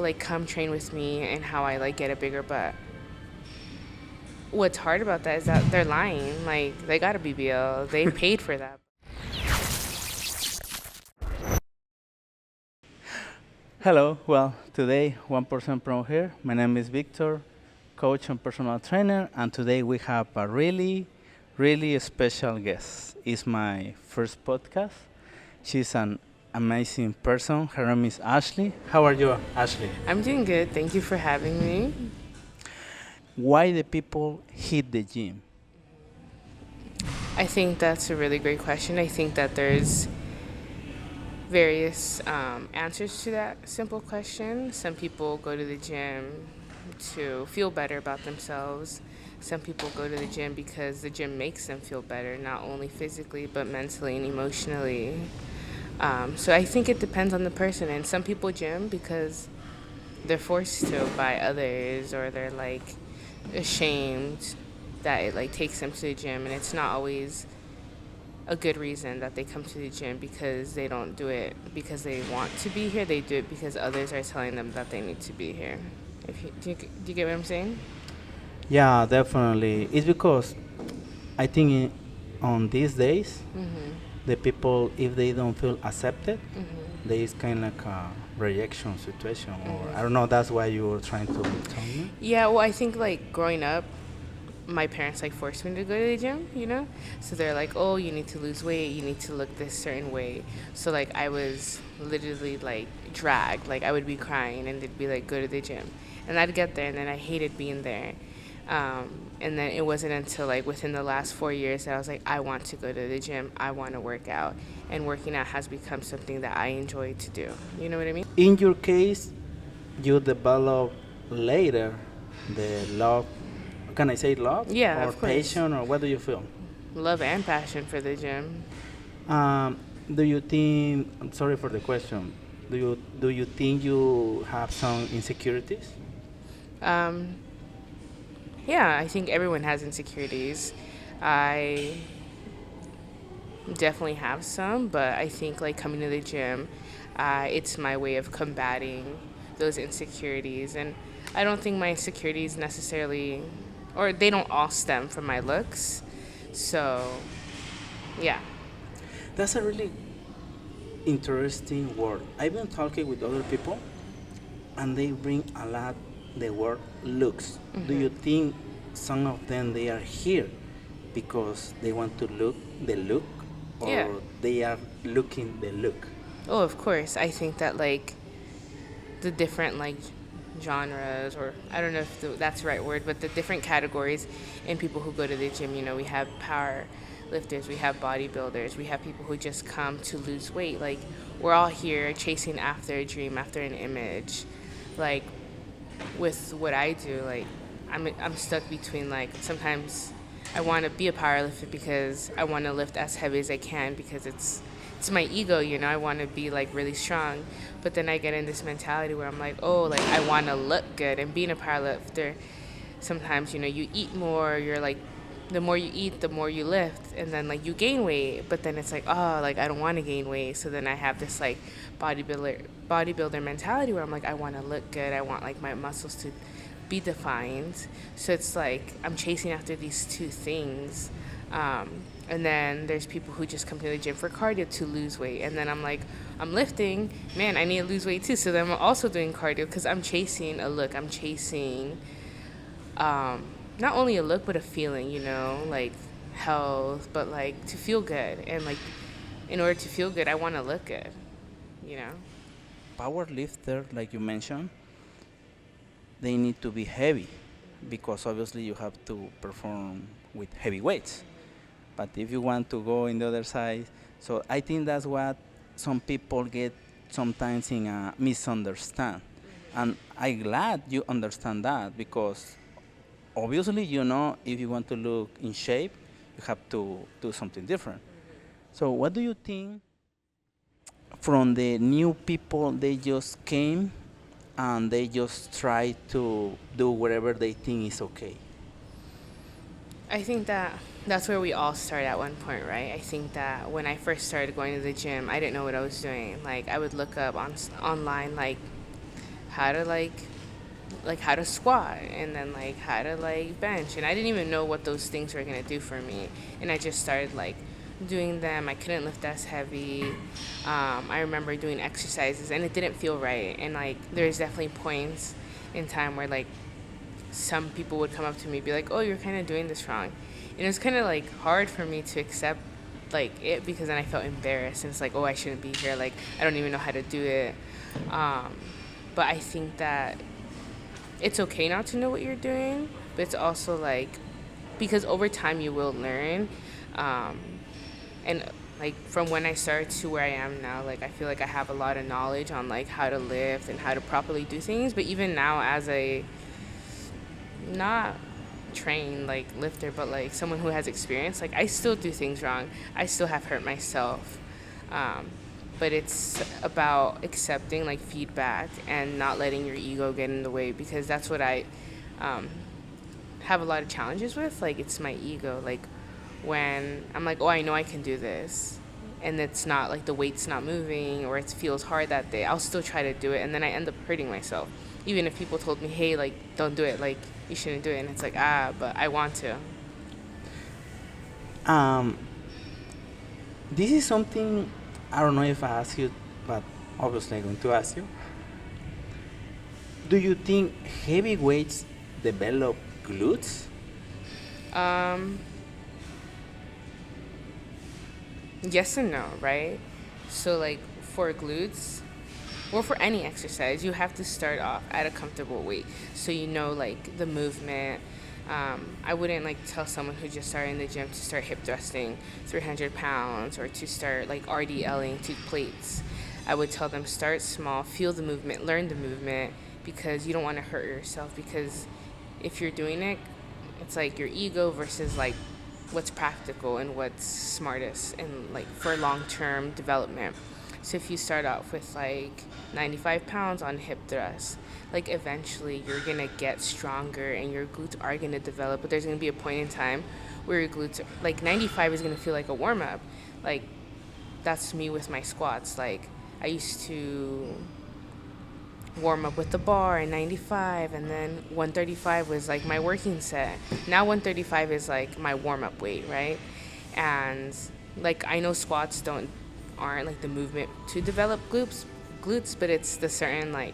like come train with me and how I like get a bigger butt. What's hard about that is that they're lying. Like, they got a BBL. They paid for that. Hello, well, today 1% Pro here. My name is Victor, coach and personal trainer, and today we have a really special guest. It's my first podcast. She's an amazing person. Her name is Ashley. How are you, Ashley? I'm doing good. Thank you for having me. Why the people hit the gym? I think that's a really great question. I think that there's various answers to that simple question. Some people go to the gym to feel better about themselves. Some people go to the gym because the gym makes them feel better, not only physically, but mentally and emotionally. So I think it depends on the person. And some people gym because they're forced to by others, or they're like ashamed that it like takes them to the gym, and it's not always a good reason that they come to the gym, because they don't do it because they want to be here. They do it because others are telling them that they need to be here. Do you get what I'm saying? Yeah, definitely. It's because I think on these days, the people, if they don't feel accepted, there is kind of like a rejection situation, or I don't know. That's why you were trying to tell me. Yeah, well, I think like growing up, my parents like forced me to go to the gym, you know? So they're like, oh, you need to lose weight, you need to look this certain way. So like I was literally like dragged, like I would be crying and they'd be like, go to the gym. And I'd get there and then I hated being there. And then it wasn't until like within the last 4 years that I was like, I want to go to the gym, I want to work out. And working out has become something that I enjoy to do. You know what I mean? In your case, you develop later the love. Can I say love? Yeah, or of course. passion, or what do you feel? Love and passion for the gym. Do you think? I'm sorry for the question. Do you think you have some insecurities? Um, yeah, I think everyone has insecurities. I definitely have some, but I think like coming to the gym, it's my way of combating those insecurities. And I don't think my insecurities necessarily, or they don't all stem from my looks. So, yeah. That's a really interesting word. I've been talking with other people, and they bring a lot the word looks. Do you think some of them they are here because they want to look the look, or Yeah. they are looking the look? Oh, of course. I think that like the different like genres, or I don't know if that's the right word, but the different categories in people who go to the gym. You know, we have power lifters, we have bodybuilders, we have people who just come to lose weight. Like, we're all here chasing after a dream, after an image. Like, with what I do, like I'm stuck between like, sometimes I want to be a power lifter because I want to lift as heavy as I can, because it's my ego, you know. I want to be like really strong, but then I get in this mentality where I'm like, oh, like I want to look good. And being a power lifter, sometimes, you know, you eat more, you're like, the more you eat, the more you lift, and then like you gain weight, but then it's like, oh, like I don't want to gain weight. So then I have this like bodybuilder mentality where I'm like, I want to look good, I want like my muscles to be defined. So it's like I'm chasing after these two things. And then there's people who just come to the gym for cardio to lose weight. And then I'm like, I'm lifting, man, I need to lose weight too. So then I'm also doing cardio because I'm chasing a look. I'm chasing not only a look, but a feeling, you know, like health, but like to feel good. And like in order to feel good, I want to look good, you know? Power lifter, like you mentioned, they need to be heavy because obviously you have to perform with heavy weights. But if you want to go in the other side, so I think that's what some people get sometimes in a misunderstand. And I'm glad you understand that, because obviously, you know, if you want to look in shape, you have to do something different. So what do you think from the new people? They just came and they just try to do whatever they think is okay. I think that that's where we all start at one point, right? I think that when I first started going to the gym, I didn't know what I was doing. Like, I would look up online, like, how to like how to squat, and then like how to like bench, and I didn't even know what those things were gonna do for me, and I just started like doing them. I couldn't lift as heavy. I remember doing exercises and it didn't feel right, and like there's definitely points in time where like some people would come up to me and be like, oh, you're kind of doing this wrong, and it was kind of like hard for me to accept like it, because then I felt embarrassed, and it's like, oh, I shouldn't be here, like I don't even know how to do it. But I think that it's okay not to know what you're doing, but it's also like, because over time you will learn. And like from when I started to where I am now, like I feel like I have a lot of knowledge on like how to lift and how to properly do things. But even now, as a not trained like lifter, but like someone who has experience, like I still do things wrong. I still have hurt myself. But it's about accepting like feedback and not letting your ego get in the way, because that's what I have a lot of challenges with. Like it's my ego. Like when I'm like, oh, I know I can do this, and it's not like the weight's not moving or it feels hard that day, I'll still try to do it, and then I end up hurting myself. Even if people told me, hey, like don't do it, like you shouldn't do it, and it's like, but I want to. Um, this is something I don't know if I ask you, but obviously I'm going to ask you. Do you think heavy weights develop glutes? Um, yes and no, right? So like for glutes, or for any exercise, you have to start off at a comfortable weight, so you know like the movement. I wouldn't like tell someone who just started in the gym to start hip thrusting 300 pounds or to start like RDLing 2 plates. I would tell them start small, feel the movement, learn the movement, because you don't want to hurt yourself, because if you're doing it, it's like your ego versus like what's practical and what's smartest and like for long-term development. So if you start off with like 95 pounds on hip thrust, like eventually you're gonna get stronger and your glutes are gonna develop, but there's gonna be a point in time where your glutes like 95 is gonna feel like a warm-up. Like that's me with my squats. Like I used to warm up with the bar in 95, and then 135 was like my working set. Now 135 is like my warm-up weight, right? And like I know squats aren't like the movement to develop glutes, but it's the certain like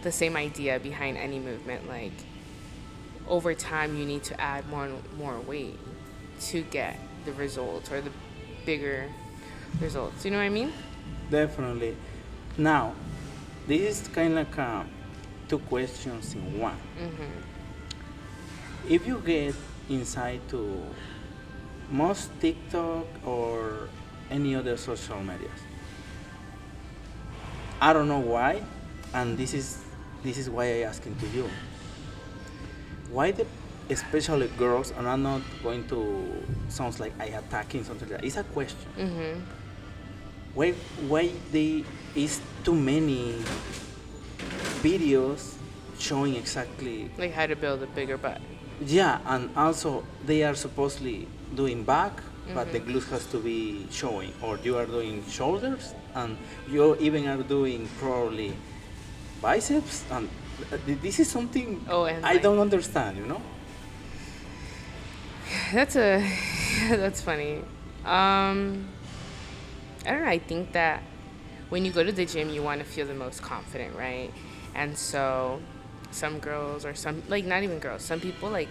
the same idea behind any movement. Like over time you need to add more weight to get the results or the bigger results. You know what I mean? Definitely. Now, this is kind of like 2 questions in one. If you get inside to most TikTok or any other social medias, I don't know why, and this is why I asking to you. Why especially girls, and I'm not going to sounds like I attacking something like that. It's a question. Why they is too many videos showing exactly, Like how to build a bigger butt. yeah, and also they are supposedly doing back, but the glutes has to be showing, or you are doing shoulders and you even are doing probably biceps, and this is something And I like, don't understand, you know. that's funny. I don't know. I think that when you go to the gym, you want to feel the most confident, right? And so some girls, or some, like not even girls, some people, like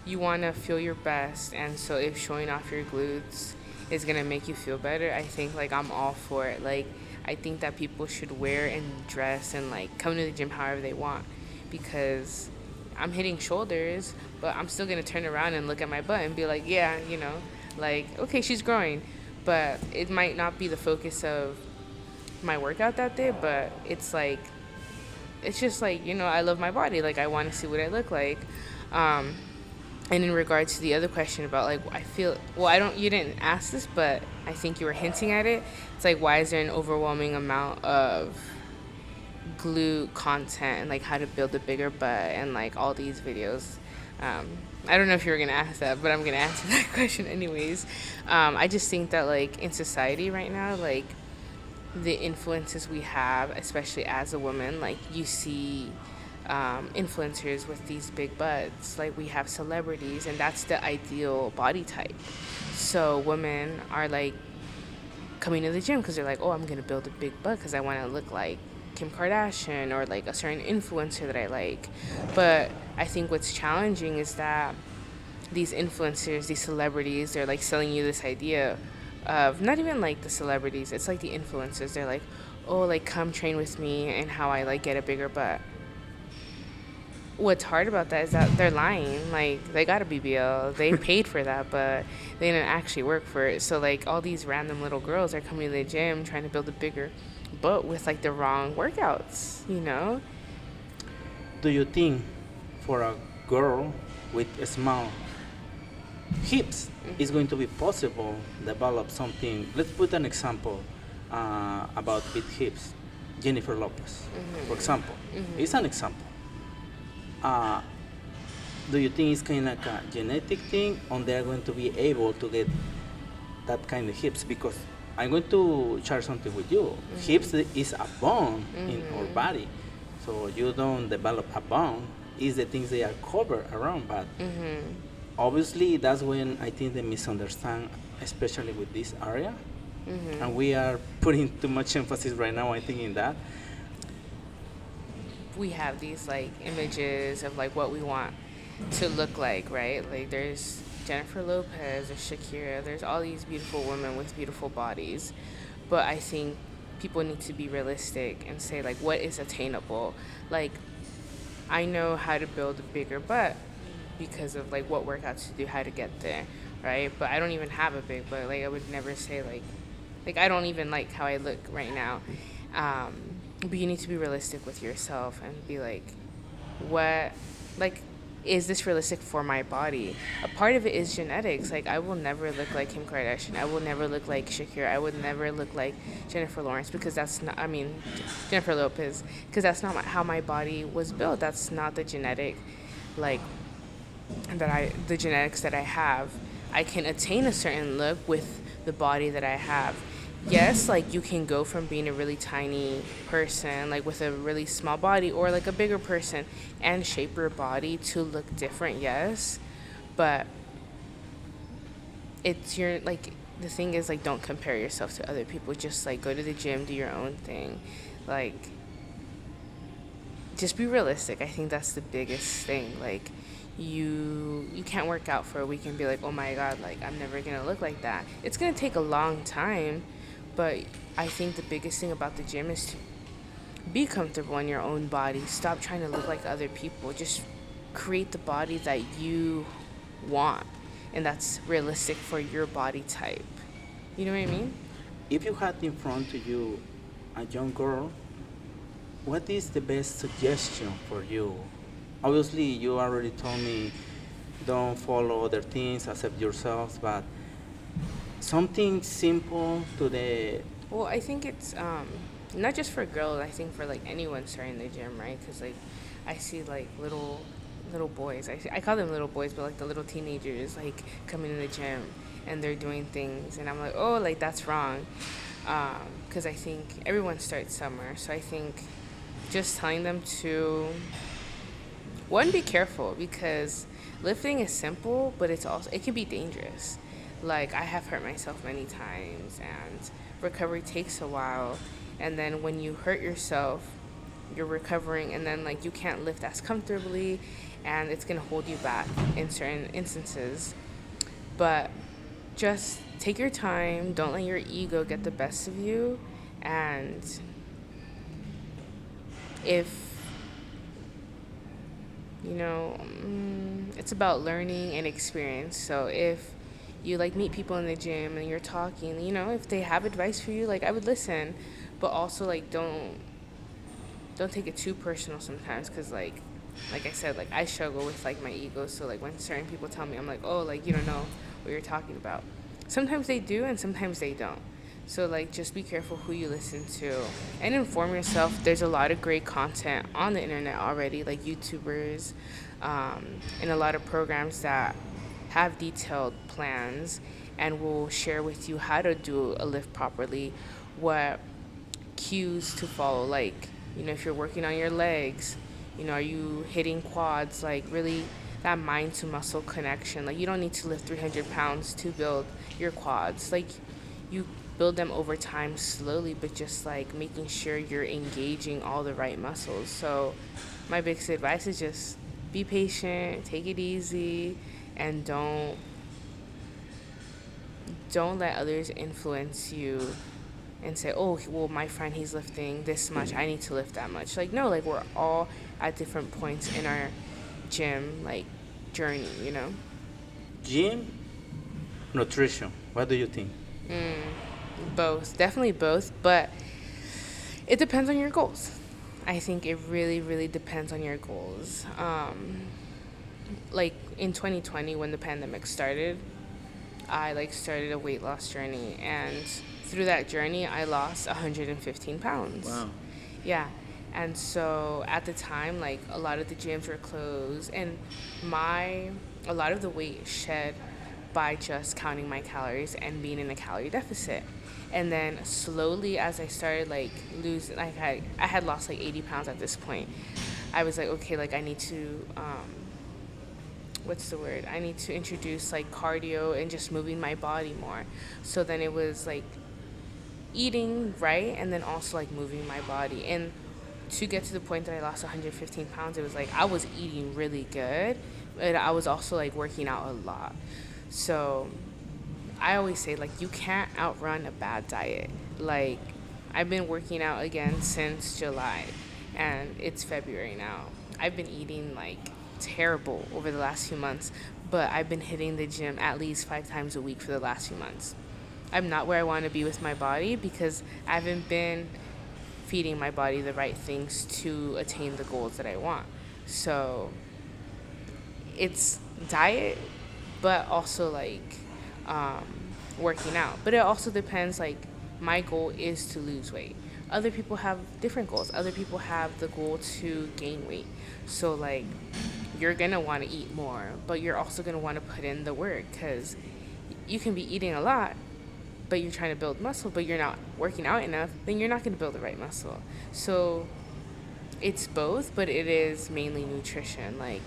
you want to feel your best. And so if showing off your glutes is going to make you feel better, I think like I'm all for it. Like I think that people should wear and dress and like come to the gym however they want, because I'm hitting shoulders, but I'm still going to turn around and look at my butt and be like, yeah, you know, like, okay, she's growing. But it might not be the focus of my workout that day, but it's like, it's just like, you know, I love my body. Like, I want to see what I look like. And in regards to the other question about, like, I feel, well, you didn't ask this, but I think you were hinting at it. It's like, why is there an overwhelming amount of glute content and, like, how to build a bigger butt and, like, all these videos? I don't know if you were going to ask that, but I'm going to answer that question anyways. I just think that, like, in society right now, like, the influences we have, especially as a woman. Like you see influencers with these big butts. Like we have celebrities, and that's the ideal body type. So women are like coming to the gym because they're like, oh, I'm gonna build a big butt because I want to look like Kim Kardashian or like a certain influencer that I like. But I think what's challenging is that these influencers, these celebrities, they're like selling you this idea of not even like the celebrities, it's like the influencers. They're like, oh, like come train with me and how I like get a bigger butt. What's hard about that is that they're lying. Like they got a BBL, they paid for that, but they didn't actually work for it. So like all these random little girls are coming to the gym trying to build a bigger butt with like the wrong workouts, you know? Do you think for a girl with small hips is going to be possible develop something? Let's put an example about big hips. Jennifer Lopez, for example, it's an example. Uh, do you think it's kind of like a genetic thing, or they're going to be able to get that kind of hips? Because I'm going to share something with you. Hips is a bone in our body, so you don't develop a bone. Is the things they are covered around, but obviously that's when I think they misunderstand, especially with this area, and we are putting too much emphasis right now. I think in that. We have these like images of like what we want to look like, right? Like there's Jennifer Lopez or Shakira. There's all these beautiful women with beautiful bodies. But I think people need to be realistic and say like what is attainable. Like I know how to build a bigger butt because of like what workouts to do, how to get there, right? But I don't even have a big butt. Like I would never say like I don't even like how I look right now. But you need to be realistic with yourself and be like, what, like, is this realistic for my body? A part of it is genetics. Like, I will never look like Kim Kardashian. I will never look like Shakira. I would never look like Jennifer Lawrence because that's not, I mean, Jennifer Lopez, because that's not how my body was built. That's not the genetic, like, the genetics that I have. I can attain a certain look with the body that I have. Yes, like you can go from being a really tiny person, like with a really small body, or like a bigger person and shape your body to look different, yes. But it's your, like, the thing is, like, don't compare yourself to other people. Just, like, go to the gym, do your own thing. Like, just be realistic. I think that's the biggest thing. Like, you can't work out for a week and be like, oh my God, like, I'm never going to look like that. It's going to take a long time. But I think the biggest thing about the gym is to be comfortable in your own body. Stop trying to look like other people. Just create the body that you want, and that's realistic for your body type. You know what I mean? If you had in front of you a young girl, what is the best suggestion for you? Obviously, you already told me don't follow other things, accept yourselves, but something simple to the. Well, I think it's not just for girls. I think for like anyone starting the gym, right? Because like I see like little boys. I call them little boys, but like the little teenagers like coming in the gym and they're doing things, and I'm like, oh, like that's wrong. Because I think everyone starts somewhere. So I think just telling them to, one, be careful, because lifting is simple, but it can be dangerous. Like, I have hurt myself many times, and recovery takes a while. And then when you hurt yourself, you're recovering, and then, like, you can't lift as comfortably, and it's going to hold you back in certain instances. But just take your time. Don't let your ego get the best of you. And if, it's about learning and experience. So if you like meet people in the gym and you're talking, if they have advice for you, like, I would listen, but also like don't take it too personal sometimes, because like I said, like, I struggle with like my ego. So like when certain people tell me, I'm like, oh, like, you don't know what you're talking about. Sometimes they do and sometimes they don't. So like just be careful who you listen to and inform yourself. There's a lot of great content on the internet already, like YouTubers, and a lot of programs that have detailed plans and will share with you how to do a lift properly, what cues to follow. Like, if you're working on your legs, are you hitting quads? Like, really, that mind to muscle connection. Like, you don't need to lift 300 pounds to build your quads. Like, you build them over time slowly, but just like making sure you're engaging all the right muscles. So, my biggest advice is just be patient, take it easy, and don't let others influence you and say, oh, well, my friend, he's lifting this much, I need to lift that much. Like, no, like, we're all at different points in our gym, like, journey. Gym, nutrition. What do you think? Both, definitely both, but it depends on your goals. I think it really, really depends on your goals. Like, in 2020, when the pandemic started, I like started a weight loss journey, and through that journey I lost 115 pounds. Wow. Yeah. And so at the time, like, a lot of the gyms were closed, and a lot of the weight shed by just counting my calories and being in a calorie deficit. And then slowly, as I started like losing, like I had lost like 80 pounds at this point. I was like, okay, like I need to what's the word? I need to introduce like cardio and just moving my body more. So then it was like eating right, and then also like moving my body. And to get to the point that I lost 115 pounds, it was like I was eating really good, but I was also like working out a lot. So I always say, like, you can't outrun a bad diet. Like, I've been working out again since July, and it's February now. I've been eating like terrible over the last few months, but I've been hitting the gym at least 5 times a week for the last few months. I'm not where I want to be with my body because I haven't been feeding my body the right things to attain the goals that I want. So it's diet, but also like working out. But it also depends, like, my goal is to lose weight. Other people have different goals. Other people have the goal to gain weight. So like, you're gonna want to eat more, but you're also gonna want to put in the work, because you can be eating a lot but you're trying to build muscle, but you're not working out enough, then you're not going to build the right muscle. So it's both, but it is mainly nutrition. Like,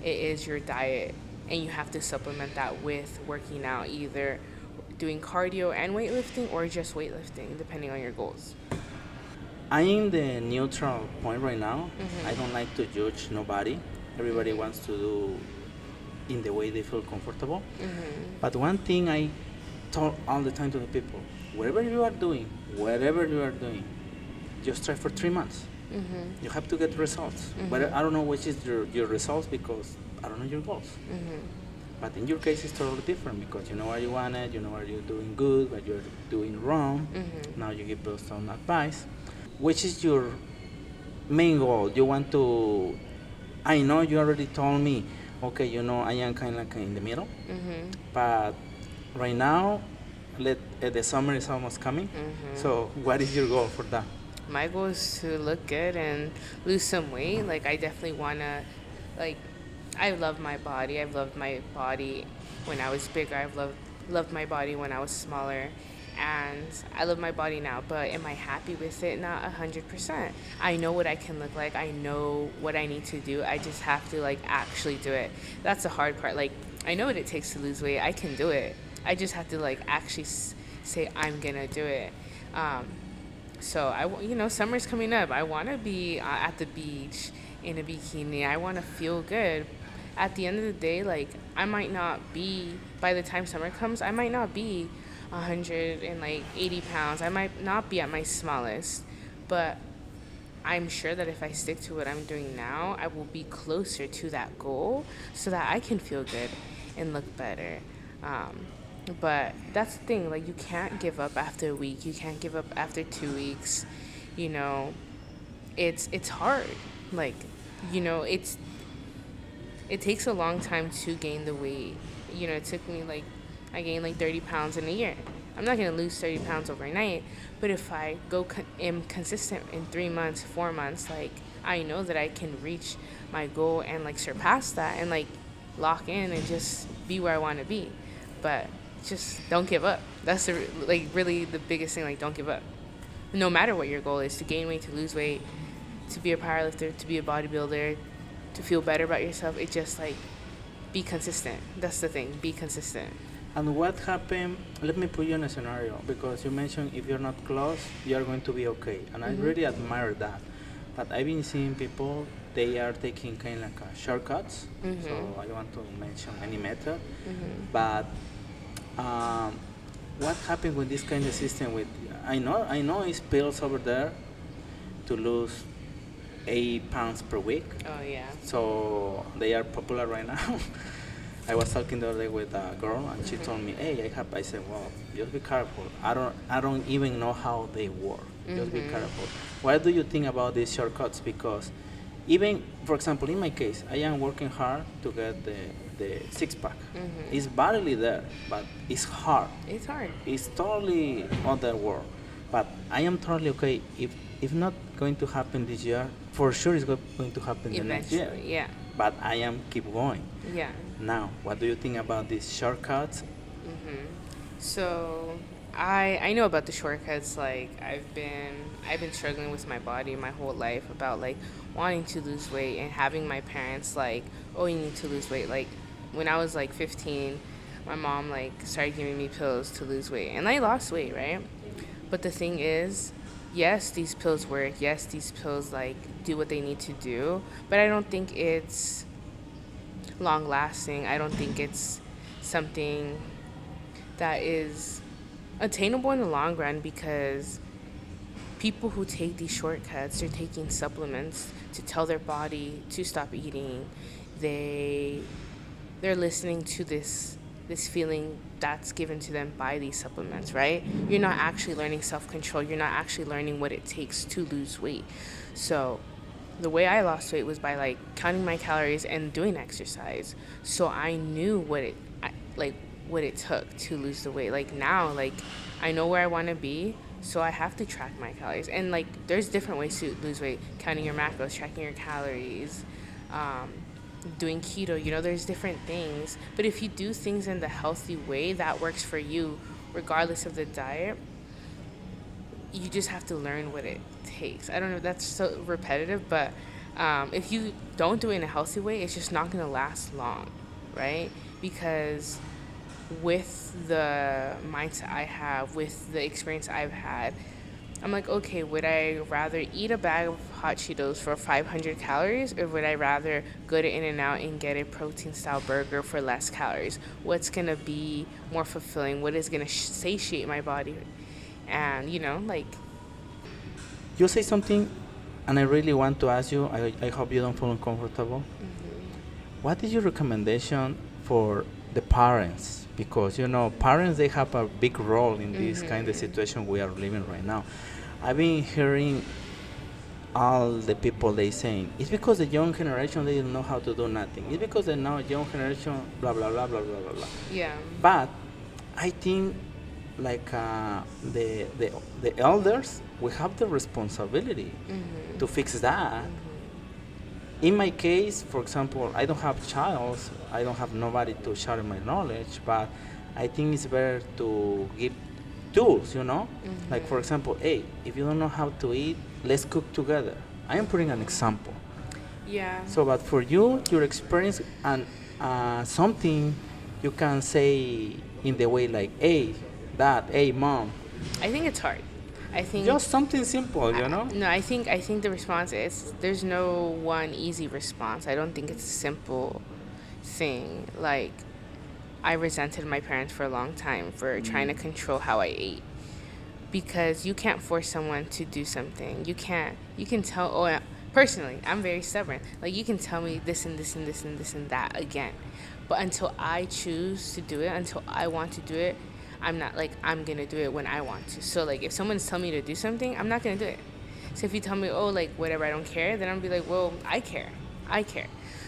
it is your diet, and you have to supplement that with working out, either doing cardio and weightlifting or just weightlifting, depending on your goals. I'm in the neutral point right now. I don't like to judge nobody. Everybody wants to do in the way they feel comfortable. But one thing I tell all the time to the people, whatever you are doing, just try for 3 months. You have to get results. But I don't know which is your results, because I don't know your goals. But in your case, it's totally different, because you know what you wanted, you know what you're doing good, what you're doing wrong. Now you give us some advice. Which is your main goal? You want to, I know you already told me, okay, I am kind of like in the middle, but right now, the summer is almost coming. So what is your goal for that? My goal is to look good and lose some weight. Like, I definitely want to, like, I love my body. I've loved my body when I was bigger. I've loved my body when I was smaller. And I love my body now, but am I happy with it? Not 100%. I know what I can look like. I know what I need to do. I just have to, like, actually do it. That's the hard part. Like, I know what it takes to lose weight. I can do it. I just have to, like, actually say I'm gonna do it. So summer's coming up. I want to be at the beach in a bikini. I want to feel good. At the end of the day, like, I might not be, by the time summer comes, I might not be 180 pounds. I might not be at my smallest, but I'm sure that if I stick to what I'm doing now, I will be closer to that goal so that I can feel good and look better. But that's the thing, like, you can't give up after a week. You can't give up after 2 weeks. It's hard. Like, it takes a long time to gain the weight. It took me, like, I gained like 30 pounds in a year. I'm not going to lose 30 pounds overnight, but if I am consistent in 3 months, 4 months, like, I know that I can reach my goal and, like, surpass that and, like, lock in and just be where I want to be. But just don't give up. That's really the biggest thing. Like, don't give up. no matter what your goal is, to gain weight, to lose weight, to be a powerlifter, to be a bodybuilder, to feel better about yourself, it just like be consistent. That's the thing. Be consistent. And what happened? Let me put you in a scenario because you mentioned if you're not close, you are going to be okay, and I really admire that. But I've been seeing people they are taking kind of like shortcuts. So I don't want to mention any method, but um, what happened with this kind of system? With I know it's pills over there to lose 8 pounds per week. Oh yeah. So they are popular right now. I was talking the other day with a girl, and she told me, "Hey, I said, well, just be careful. I don't even know how they work. Just be careful. What do you think about these shortcuts? Because even, for example, in my case, I am working hard to get the six pack. It's barely there, but it's hard. It's hard. It's totally other world. But I am totally okay if not going to happen this year, for sure it's going to happen the next year. Eventually, yeah. But I am keep going. Yeah. Now, what do you think about these shortcuts? So I know about the shortcuts. Like I've been struggling with my body my whole life about like wanting to lose weight and having my parents like, oh, you need to lose weight. Like when I was like 15, my mom like started giving me pills to lose weight, and I lost weight, right? But the thing is, yes, these pills work. Yes, these pills like do what they need to do, but I don't think it's long lasting. I don't think it's something that is attainable in the long run, because people who take these shortcuts, they're taking supplements to tell their body to stop eating. They're listening to this feeling that's given to them by these supplements, right? You're not actually learning self-control. You're not actually learning what it takes to lose weight. So the way I lost weight was by like counting my calories and doing exercise. So I knew what it took to lose the weight. Like now, like I know where I want to be, so I have to track my calories. And like there's different ways to lose weight: counting your macros, tracking your calories, doing keto. There's different things. But if you do things in the healthy way that works for you, regardless of the diet, you just have to learn what it takes. I don't know, that's so repetitive, but if you don't do it in a healthy way, it's just not going to last long, right? Because with the mindset I have, with the experience I've had, I'm like, okay, would I rather eat a bag of hot Cheetos for 500 calories, or would I rather go to In-N-Out and get a protein-style burger for less calories? What's going to be more fulfilling? What is going to satiate my body? And, like... You say something, and I really want to ask you, I hope you don't feel uncomfortable. What is your recommendation for the parents? Because, parents, they have a big role in this kind of situation we are living right now. I've been hearing all the people they saying, it's because the young generation, they don't know how to do nothing. It's because the now young generation, blah, blah, blah, blah, blah, blah, blah. Yeah. But I think like the elders, we have the responsibility to fix that. In my case, for example, I don't have child, I don't have nobody to share my knowledge, but I think it's better to give tools, like for example, hey, if you don't know how to eat, let's cook together. I am putting an example. Yeah. So, but for you, your experience, and something you can say in the way like, hey, dad, hey, mom. I think it's hard. I think just something simple, No, I think the response is there's no one easy response. I don't think it's a simple thing. Like, I resented my parents for a long time for trying to control how I ate, because you can't force someone to do something. You can tell. Personally, I'm very stubborn. Like, you can tell me this and this and this and this and that again, but until I choose to do it, until I want to do it, I'm not like, I'm going to do it when I want to. So, like, if someone's telling me to do something, I'm not going to do it. So if you tell me, oh, like, whatever, I don't care, then I'll be like, well, I care.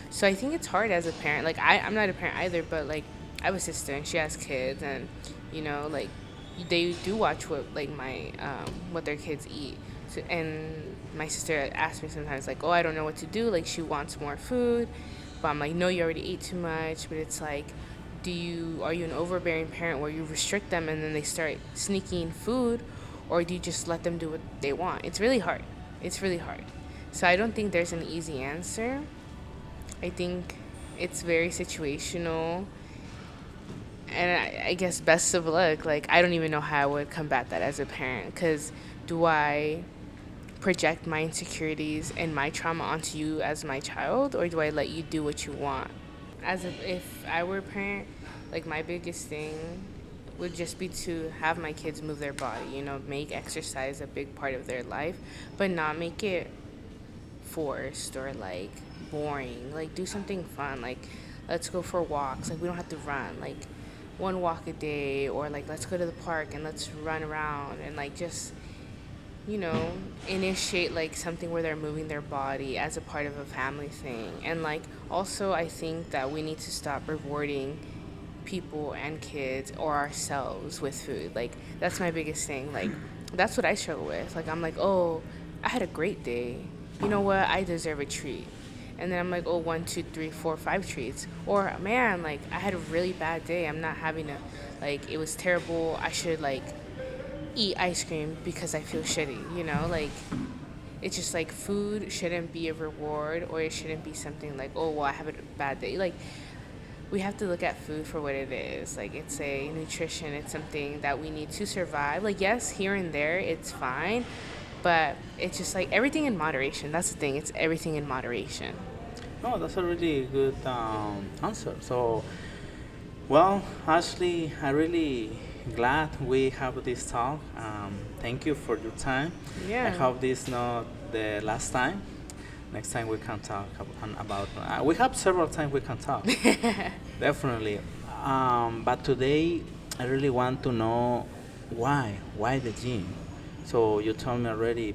So I think it's hard as a parent. Like, I'm not a parent either, but, like, I have a sister, and she has kids, and, like, they do watch what their kids eat. So, and my sister asks me sometimes, like, oh, I don't know what to do. Like, she wants more food. But I'm like, no, you already ate too much. But it's like, are you an overbearing parent where you restrict them and then they start sneaking food? or do you just let them do what they want? It's really hard. It's really hard. So I don't think there's an easy answer. I think it's very situational. And I guess best of luck. Like, I don't even know how I would combat that as a parent. Because do I project my insecurities and my trauma onto you as my child, or do I let you do what you want? If I were a parent, like, my biggest thing would just be to have my kids move their body, make exercise a big part of their life, but not make it forced or like boring. Like, do something fun. Like, let's go for walks. Like, we don't have to run. Like, one walk a day, or like, let's go to the park and let's run around and like just initiate like something where they're moving their body as a part of a family thing. And like, also, I think that we need to stop rewarding people and kids or ourselves with food. Like, that's my biggest thing. Like, that's what I struggle with. Like, I'm like, oh, I had a great day. You know what? I deserve a treat. And then I'm like, oh, 1, 2, 3, 4, 5 treats. Or, man, like, I had a really bad day. I'm not having like, it was terrible. I should, like, eat ice cream because I feel shitty, Like, it's just, like, food shouldn't be a reward, or it shouldn't be something like, oh, well, I have a bad day. Like, we have to look at food for what it is. Like, it's a nutrition. It's something that we need to survive. Like, yes, here and there, it's fine. But it's just, like, everything in moderation. That's the thing. It's everything in moderation. Oh, that's a really good answer. So, well, Ashley, I'm really glad we have this talk. Thank you for your time. Yeah. I hope this is not the last time. Next time we can talk about we have several times we can talk. Definitely. But today, I really want to know why the gym. So you told me already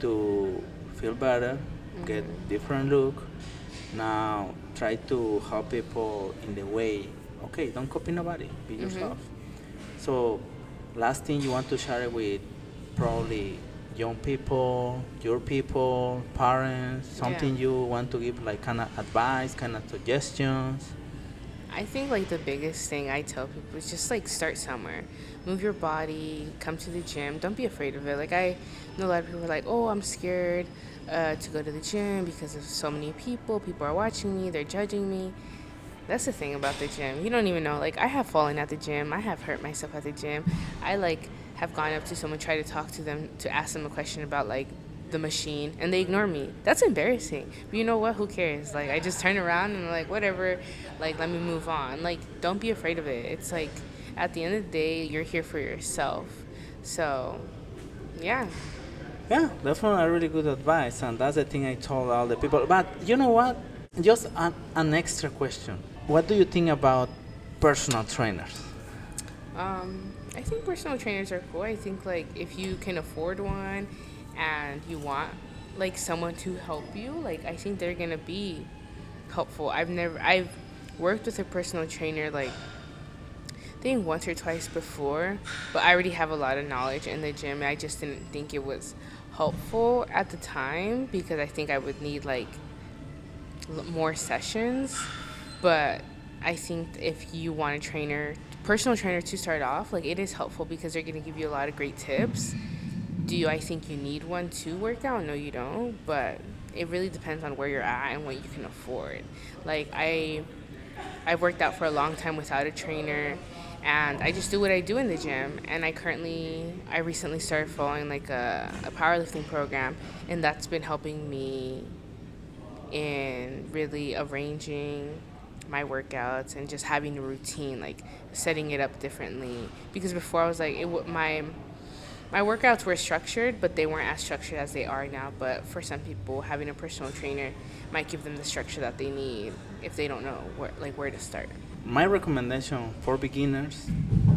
to feel better, get different look. Now try to help people in the way. Okay, don't copy nobody. Be yourself. So last thing you want to share with probably young people, your people, parents, something you want to give, like kind of advice, kind of suggestions? I think like the biggest thing I tell people is just like start somewhere. Move your body, come to the gym. Don't be afraid of it. Like, I know a lot of people are like, oh, I'm scared to go to the gym because of so many people. People are watching me. They're judging me. That's the thing about the gym. You don't even know. Like, I have fallen at the gym. I have hurt myself at the gym. I like have gone up to someone, try to talk to them, to ask them a question about like the machine, and they ignore me. That's embarrassing. But you know what? Who cares? Like, I just turn around and I'm like, whatever. Like, let me move on. Like, don't be afraid of it. It's like, at the end of the day, you're here for yourself. So, yeah. Yeah, definitely a really good advice, and that's the thing I told all the people. But you know what? Just an extra question. What do you think about personal trainers? I think personal trainers are cool. I think like if you can afford one and you want like someone to help you, like I think they're gonna be helpful. I've worked with a personal trainer like I think once or twice before, but I already have a lot of knowledge in the gym. I just didn't think it was helpful at the time because I think I would need like more sessions. But I think if you want a personal trainer to start off, like it is helpful because they're going to give you a lot of great tips. I think you need one to work out? No, you don't. But it really depends on where you're at and what you can afford. Like I've worked out for a long time without a trainer, and I just do what I do in the gym. And I recently started following like a powerlifting program, and that's been helping me in really arranging my workouts and just having a routine, like setting it up differently. Because before I was like, my workouts were structured, but they weren't as structured as they are now. But for some people, having a personal trainer might give them the structure that they need if they don't know where to start. My recommendation for beginners,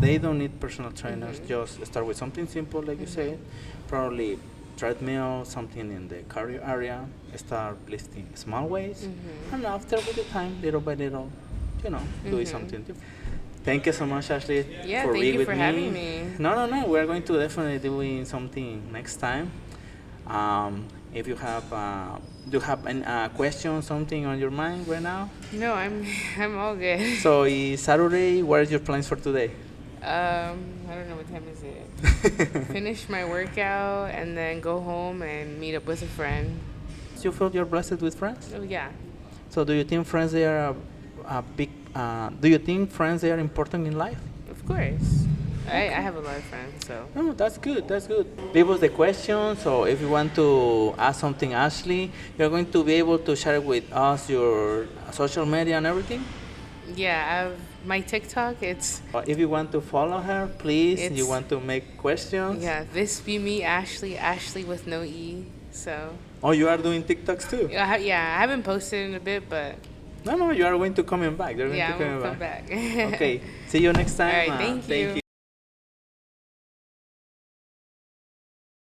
they don't need personal trainers. Just start with something simple, like you said, probably treadmill, something in the cardio area. Start lifting small weights, and after with the time, little by little, doing something different. Thank you so much, Ashley, Yeah, for thank being you with for me. having me. No. We're going to definitely doing something next time. If you have, do you have any question, something on your mind right now? No, I'm all good. So, Saturday, what are your plans for today? I don't know what time is it. Finish my workout and then go home and meet up with a friend. You feel you're blessed with friends? Oh yeah, So do you think friends they are a big? Do you think friends they are important in life? of course. I have a lot of friends, so. Oh, that's good. That's good. Leave us the questions, so if you want to ask something, Ashley, you're going to be able to share with us your social media and everything. Yeah, I have my TikTok. It's If you want to follow her, please. You It's- want to make questions. yeah, this be me, Ashley with no E. So Oh, you are doing TikToks too. yeah, I haven't posted in a bit, but No, you are going to coming back. You're going yeah, to I'm gonna coming come back. Okay. See you next time. All right, thank you.